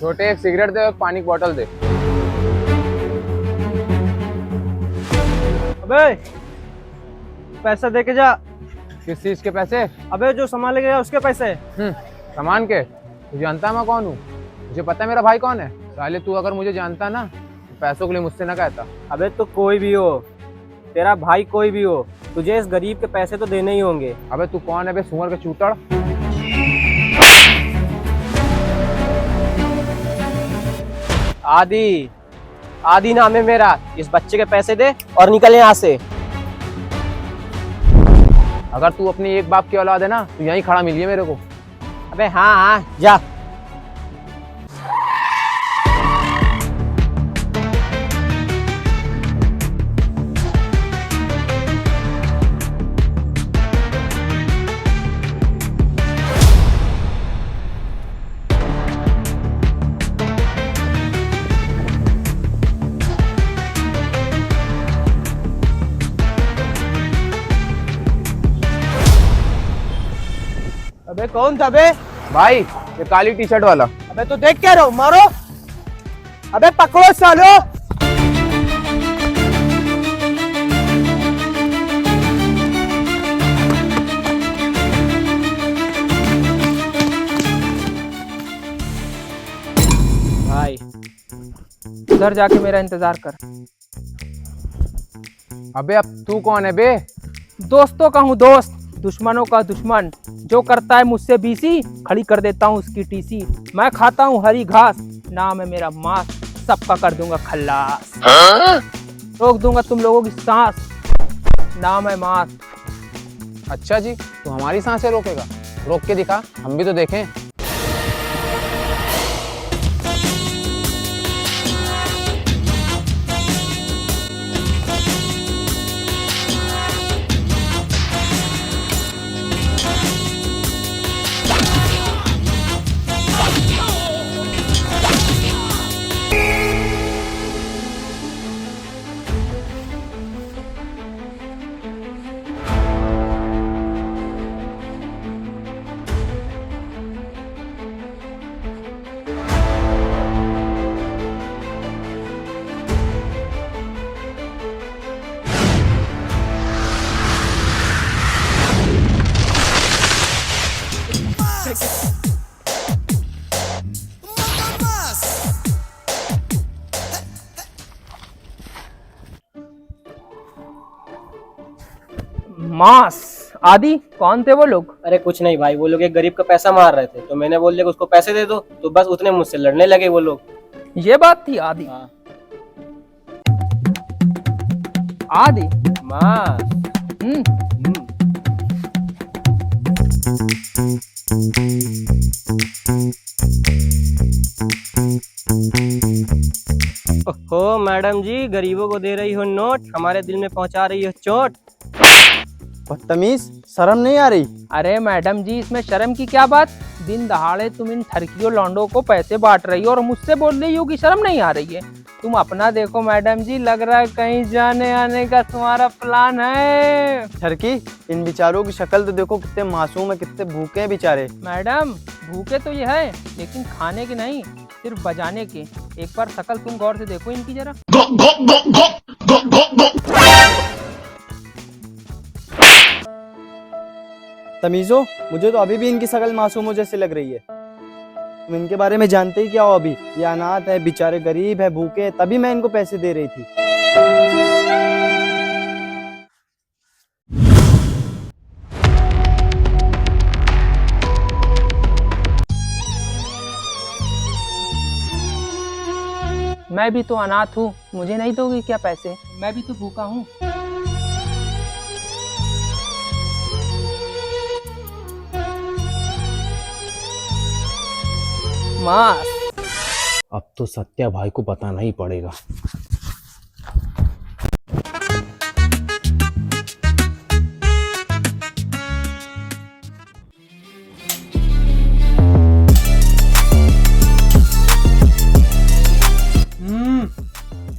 छोटे एक सिगरेट दे और एक पानी की बोतल दे। अबे पैसा दे के जा। किस चीज के पैसे? अबे जो सामान लेके गया उसके पैसे। सामान के? तू जानता है मैं कौन हूँ? मुझे पता है मेरा भाई कौन है। साले तू अगर मुझे जानता ना तो पैसों के लिए मुझसे ना कहता। अबे तो कोई भी हो, तेरा भाई कोई भी हो, तुझे इस गरीब के पैसे तो देने ही होंगे। अबे तू कौन है बे सुअर के चूतड़? आदि, आदि नाम है मेरा। इस बच्चे के पैसे दे और निकल यहाँ से। अगर तू अपनी एक बाप की औलाद है ना तो यहीं खड़ा मिलिए मेरे को। अबे हाँ हाँ जा। अबे कौन था बे? भाई ये काली टी शर्ट वाला। अबे तो देख क्या रहो, मारो। अबे पकड़ो सालो। भाई उधर जाके मेरा इंतजार कर। अबे अब तू कौन है बे? दोस्तों का हूँ दोस्त, दुश्मनों का दुश्मन। जो करता है मुझसे बीसी, खड़ी कर देता हूँ उसकी टीसी। मैं खाता हूँ हरी घास, नाम है मेरा मांस। सबका कर दूंगा खल्लास। रोक दूंगा तुम लोगों की सांस, नाम है मांस। अच्छा जी, तू हमारी सांसें रोकेगा? रोक के दिखा, हम भी तो देखें। मांस। आदि कौन थे वो लोग? अरे कुछ नहीं भाई, वो लोग एक गरीब का पैसा मार रहे थे, तो मैंने बोल दिया कि उसको पैसे दे दो, तो बस उतने मुझसे लड़ने लगे वो लोग। ये बात थी आदि। हाँ। आदि मांस। ओहो मैडम जी, गरीबों को दे रही हो नोट, हमारे दिल में पहुंचा रही हो चोट। बदतमीज, शर्म नहीं आ रही? अरे मैडम जी, इसमें शर्म की क्या बात? दिन दहाड़े तुम इन ठरकियों लौंडों को पैसे बांट रही हो और मुझसे बोल रही हो कि शर्म नहीं आ रही है। तुम अपना देखो मैडम जी, लग रहा है कहीं जाने आने का तुम्हारा प्लान है। ठरकी, इन बेचारों की शक्ल तो देखो, कितने मासूम है, कितने भूखे हैं बेचारे। मैडम भूखे तो ये है, लेकिन खाने के नहीं, सिर्फ बजाने के। एक बार शक्ल तुम गौर से देखो इनकी जरा। तमीजो, मुझे तो अभी भी इनकी शक्ल मासूमों जैसी लग रही है। तुम इनके बारे में जानते ही क्या हो? अभी ये अनाथ है, बेचारे गरीब है, भूखे है, तभी मैं इनको पैसे दे रही थी। मैं भी तो अनाथ हूँ, मुझे नहीं दोगी क्या पैसे? मैं भी तो भूखा हूँ। मांस। अब तो सत्या भाई को बताना ही पड़ेगा।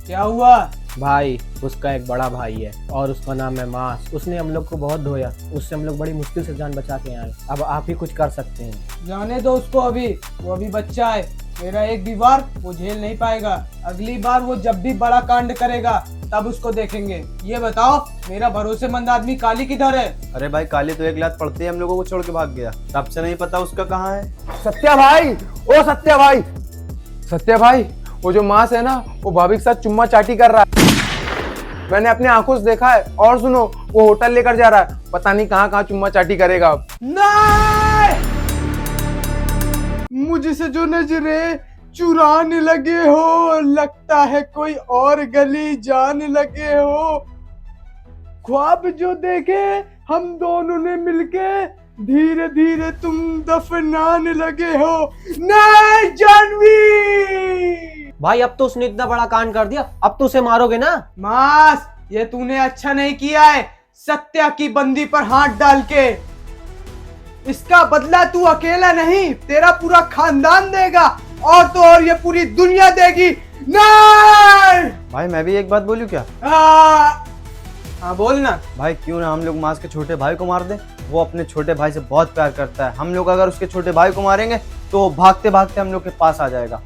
क्या हुआ? भाई उसका एक बड़ा भाई है और उसका नाम है मांस। उसने हम लोग को बहुत धोया, उससे हम लोग बड़ी मुश्किल से जान बचा के आए। अब आप ही कुछ कर सकते हैं। जाने दो उसको, अभी वो अभी बच्चा है, मेरा एक भी वार वो झेल नहीं पाएगा। अगली बार वो जब भी बड़ा कांड करेगा तब उसको देखेंगे। ये बताओ मेरा भरोसेमंद आदमी काली किधर है? अरे भाई काली तो एक लात पड़ते ही हम लोगों को छोड़ के भाग गया, तब से नहीं पता उसका कहाँ है। सत्या भाई, ओ सत्या भाई, सत्या भाई, वो जो मास है ना, वो भाभी के साथ चुम्मा चाटी कर रहा है। मैंने अपने आंखों से देखा है। और सुनो, वो होटल लेकर जा रहा है, पता नहीं कहाँ कहाँ चुम्मा चाटी करेगा अब। नहीं, मुझसे जो नजरे चुराने लगे हो, लगता है कोई और गली जाने लगे हो। ख्वाब जो देखे हम दोनों ने मिलके, धीरे धीरे तुम दफनाने लगे हो। नहीं जानवी! भाई अब तो उसने इतना बड़ा कांड कर दिया, अब तो उसे मारोगे ना? मास, ये तूने अच्छा नहीं किया है सत्या की बंदी पर हाथ डाल के। इसका बदला तू अकेला नहीं, तेरा पूरा खानदान देगा, और तो और ये पूरी दुनिया देगी। नहीं! भाई मैं भी एक बात बोलूं क्या? हाँ बोल ना। भाई क्यों ना हम लोग मास के छोटे भाई को मार दे। वो अपने छोटे भाई से बहुत प्यार करता है। हम लोग अगर उसके छोटे भाई को मारेंगे तो वो भागते भागते हम लोग के पास आ जाएगा।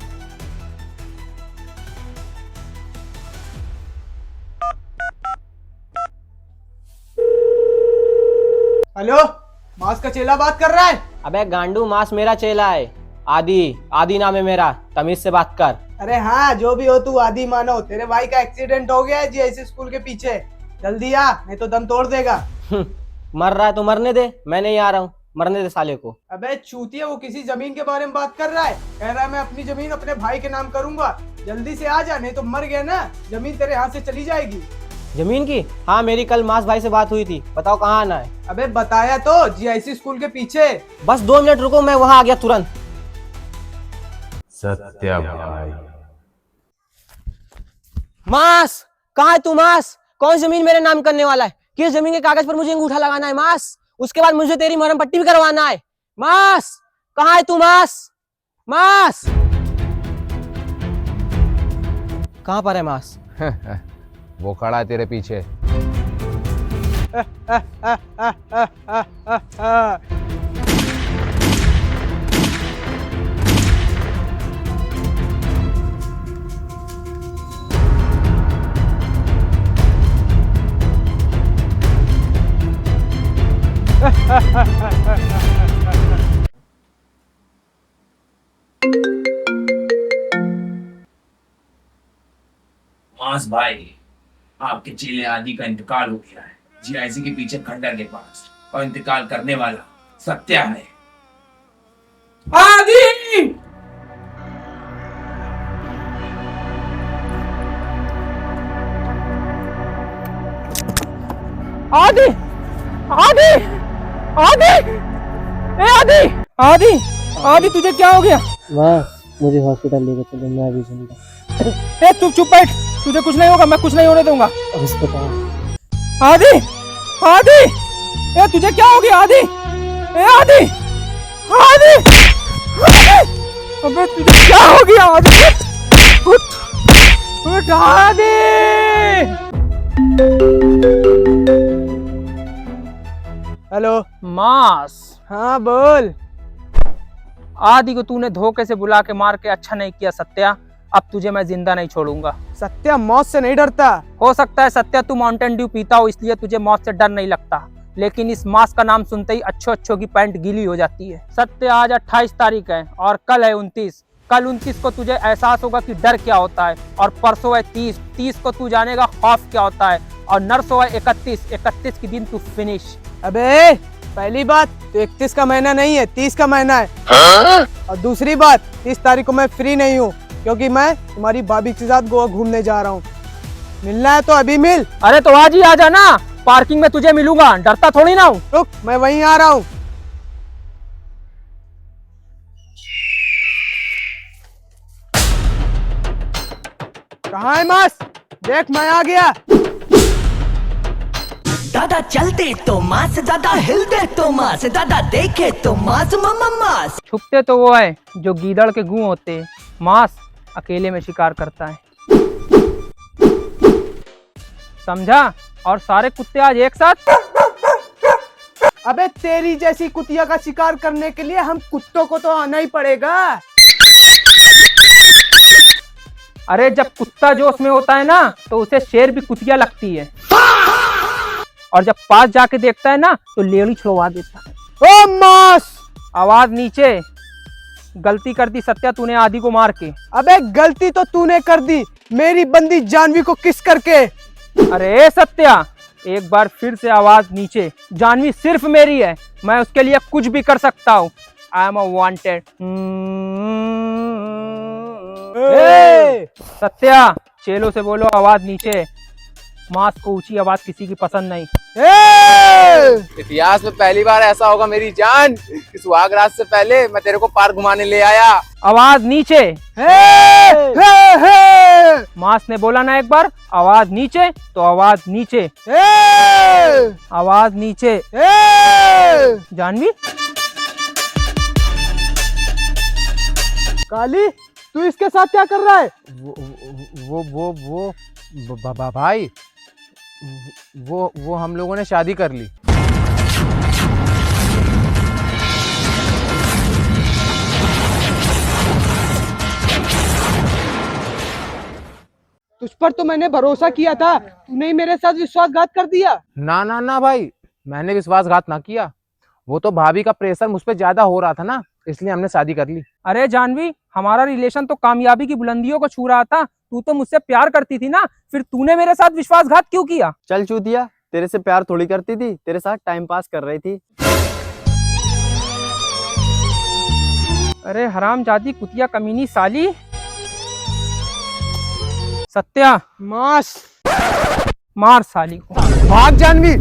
हेलो, मास का चेला बात कर रहा है? अबे गांडू, मास मेरा चेला है। आदि नाम है मेरा, तमीज से बात कर। अरे हाँ, जो भी हो तू आदि मानो। तेरे भाई का एक्सीडेंट हो गया है जीआईसी स्कूल के पीछे। जल्दी आ, नहीं तो दम तोड़ देगा। मर रहा है तो मरने दे, मैं नहीं आ रहा हूँ, मरने दे साले को। अबे चूतिया, वो किसी जमीन के बारे में बात कर रहा है। कह रहा है मैं अपनी जमीन अपने भाई के नाम करूंगा। जल्दी से आ जा, नहीं तो मर गया ना, जमीन तेरे हाथ से चली जाएगी। जमीन की? हाँ, मेरी कल मास भाई से बात हुई थी, बताओ कहाँ आना है? अबे बताया तो, जीआईसी स्कूल के पीछे। बस 2 मिनट रुको, मैं वहां आ गया तुरंत। सत्या भाई, मास कहाँ है तू? मास, कौन जमीन मेरे नाम करने वाला है? किस जमीन के कागज पर मुझे अंगूठा लगाना है मास? उसके बाद मुझे तेरी मरहम पट्टी भी करवाना है। मास कहाँ है तू? मास, मास कहाँ पर है मास? वो खड़ा है तेरे पीछे। मास भाई, आपके चेले आदि का इंतकाल हो गया है जीआईसी के पीछे खंडर के पास, और इंतकाल करने वाला सत्या है। आदि! आदि, आदि, आदि, ए आदि, आदि, आदि तुझे क्या हो गया? मुझे हॉस्पिटल लेके चलो, मैं अभी जिंदा। ए तू चुप बैठ, तुझे कुछ नहीं होगा, मैं कुछ नहीं होने दूंगा। आदि, आदि, ए तुझे क्या हो गया? आदि, ए आदि, आदि, आदि! अबे तुझे क्या हो गया? आदि उठ, उठ आदि! हेलो। मास, हाँ बोल। आदि को तूने धोखे से बुला के मार के अच्छा नहीं किया सत्या। अब तुझे मैं जिंदा नहीं छोड़ूंगा। सत्या मौत से नहीं डरता। हो सकता है सत्या तू माउंटेन ड्यू पीता हो, इसलिए तुझे मौत से डर नहीं लगता, लेकिन इस मास का नाम सुनते ही अच्छों की पैंट गीली हो जाती है। सत्या, आज 28 तारीख है और कल है 29। कल 29 को तुझे एहसास होगा कि डर क्या होता है, और परसों है 30 को तू जानेगा खौफ क्या होता है, और नरसों है 31 के दिन तू फिनिश। अबे पहली बात तो 31 का महीना नहीं है, 30 का महीना है। और दूसरी बात, 30 तारीख को मैं फ्री नहीं हूँ, क्योंकि मैं तुम्हारी भाभी के साथ गोवा घूमने जा रहा हूँ। मिलना है तो अभी मिल। अरे तो आज ही आ जाना, पार्किंग में तुझे मिलूंगा, डरता थोड़ी ना हूँ। रुक, मैं वहीं आ रहा हूँ। कहाँ है मास? देख मैं आ गया। दादा चलते तो मास, दादा हिलते तो मास, दादा देखे तो मास, मम्मा मास। छुपते तो वो है जो गीदड़ के गूं होते, मास अकेले में शिकार करता है, समझा? और सारे कुत्ते आज एक साथ। अबे तेरी जैसी कुतिया का शिकार करने के लिए हम कुत्तों को तो आना ही पड़ेगा। अरे जब कुत्ता जोश में होता है ना तो उसे शेर भी कुतिया लगती है, और जब पास जाके देखता है ना तो लेड़ी छुड़वा देता है। ओ मास, आवाज नीचे। गलती कर दी सत्या तूने आदि को मार के। अबे गलती तो तूने कर दी मेरी बंदी जानवी को किस करके। अरे सत्या, एक बार फिर से आवाज नीचे। जानवी सिर्फ मेरी है, मैं उसके लिए कुछ भी कर सकता हूँ। I am a wanted. Satya, चेलो से बोलो आवाज नीचे। मास को ऊंची आवाज किसी की पसंद नहीं। इतिहास में पहली बार ऐसा होगा मेरी जान कि सुहाग रात से पहले मैं तेरे को पार्क घुमाने ले आया। आवाज नीचे। मास ने बोला ना एक बार आवाज नीचे, तो आवाज नीचे। आवाज नीचे। जानवी, काली तू इसके साथ क्या कर रहा है? वो भाई, वो हम लोगों ने शादी कर ली। तुझ पर तो मैंने भरोसा किया था, तूने ही मेरे साथ विश्वासघात कर दिया। ना ना ना भाई, मैंने विश्वासघात ना किया। वो तो भाभी का प्रेशर मुझ पे ज्यादा हो रहा था ना, इसलिए हमने शादी कर ली। अरे जानवी, हमारा रिलेशन तो कामयाबी की बुलंदियों को छू रहा था। तू तो मुझसे प्यार करती थी ना, फिर तूने मेरे साथ विश्वासघात क्यों किया? चल चूतिया, तेरे से प्यार थोड़ी करती थी, तेरे साथ टाइम पास कर रही थी। अरे हरामजादी कुतिया कमीनी साली। सत्या, मास, मार साली को। भाग जानवी।